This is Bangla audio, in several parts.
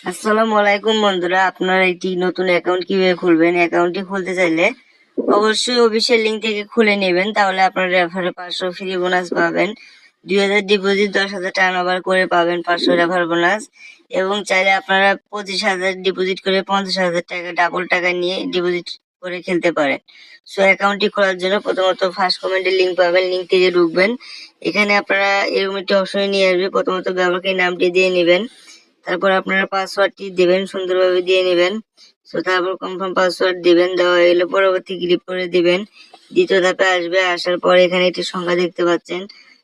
আসসালামু আলাইকুম বন্ধুরা, আপনারা একটি নতুন অ্যাকাউন্ট কিভাবে খুলবেন? অ্যাকাউন্টটি খুলতে চাইলে অবশ্যই অফিসিয়াল লিঙ্ক থেকে খুলে নেবেন, তাহলে আপনারা রেফারে 500 ফ্রি বোনাস পাবেন। 2000 ডিপোজিট 10,000 টার্নওভার করে পাবেন 500 রেফার বোনাস। এবং চাইলে আপনারা 25,000 ডিপোজিট করে 50,000 টাকা ডাবল টাকা নিয়ে ডিপোজিট করে খেলতে পারেন। সো অ্যাকাউন্টটি খোলার জন্য প্রথমত ফার্স্ট কমেন্টে লিঙ্ক পাবেন, লিঙ্ক থেকে ঢুকবেন। এখানে আপনারা এরকম একটি অপশনে নিয়ে আসবে। প্রথমত ব্যবহারকারী নামটি দিয়ে নেবেন, তারপর আপনারা পাসওয়ার্ডটি দিবেন, সুন্দরভাবে দিয়ে নেবেন। সো তারপর কনফার্ম পাসওয়ার্ড দিবেন, দেওয়া হয়ে গেলে পরবর্তী ক্লিক করে দিবেন। দ্বিতীয় ধাপে আসবে, আসার পরে এখানে একটি সংখ্যা দেখতে পাচ্ছেন,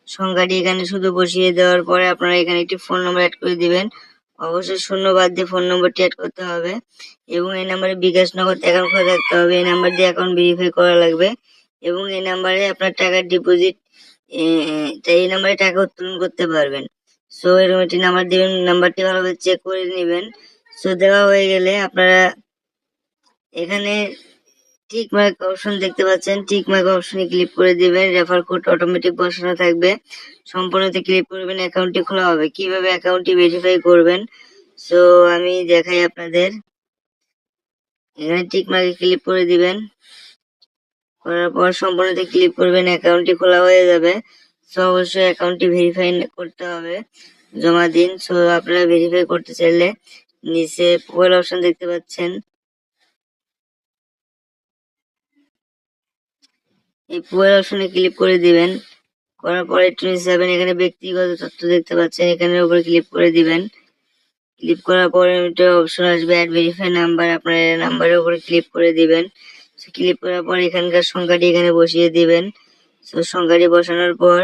সংখ্যাটি এখানে শুধু বসিয়ে দেওয়ার পরে আপনারা এখানে একটি ফোন নম্বর অ্যাড করে দিবেন। অবশ্যই শূন্য বাদ দিয়ে ফোন নম্বরটি অ্যাড করতে হবে এবং এই নাম্বারে বিকাশ নগদ অ্যাকাউন্ট খোলা থাকতে হবে। এই নাম্বার দিয়ে অ্যাকাউন্ট ভেরিফাই করা লাগবে এবং এই নাম্বারে আপনার টাকার ডিপোজিট, এই নাম্বারে টাকা উত্তোলন করতে পারবেন। সো এরকম একটি নাম্বার দিবেন, নাম্বারটি ভালোভাবে চেক করে নেবেন। সো দেওয়া হয়ে গেলে আপনারা এখানে টিক মার্ক অপশন দেখতে পাচ্ছেন, টিক মার্ক অপশনে ক্লিক করে দিবেন। রেফার কোড অটোমেটিক বসানো থাকবে, সম্পূর্ণতে ক্লিক করবেন, অ্যাকাউন্টটি খোলা হবে। কিভাবে অ্যাকাউন্টটি ভেরিফাই করবেন সো আমি দেখাই আপনাদের। এখানে টিক মার্কে ক্লিক করে দিবেন, করার পর সম্পূর্ণতে ক্লিক করবেন, অ্যাকাউন্টটি খোলা হয়ে যাবে। সো অবশ্যই অ্যাকাউন্টটি ভেরিফাই করতে হবে, জমা দিন। সো আপনারা ভেরিফাই করতে চাইলে নিচে প্রোফাইল অপশন দেখতে পাচ্ছেন, এই প্রোফাইল অপশনে ক্লিক করে দিবেন। করার পরে একটু নিচে যাবেন, এখানে ব্যক্তিগত তথ্য দেখতে পাচ্ছেন, এখানের উপরে ক্লিক করে দিবেন। ক্লিক করার পরে একটা অপশন আসবে অ্যাড ভেরিফাই নাম্বার, আপনার নাম্বারের উপরে ক্লিক করে দিবেন। ক্লিক করার পর এখানকার সংখ্যাটি এখানে বসিয়ে দিবেন। সো সংখ্যাটি বসানোর পর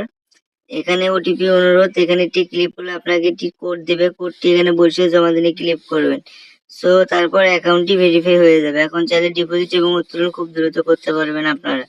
এখানে ওটিপি অনুরোধ, এখানে একটি ক্লিক করলে আপনাকে একটি কোড দিবে, কোডটি এখানে বসিয়ে জমা দিনে ক্লিক করবেন। সো তারপর অ্যাকাউন্টটি ভেরিফাই হয়ে যাবে। এখন চাইলে ডিপোজিট এবং উত্তোলন খুব দ্রুত করতে পারবেন আপনারা।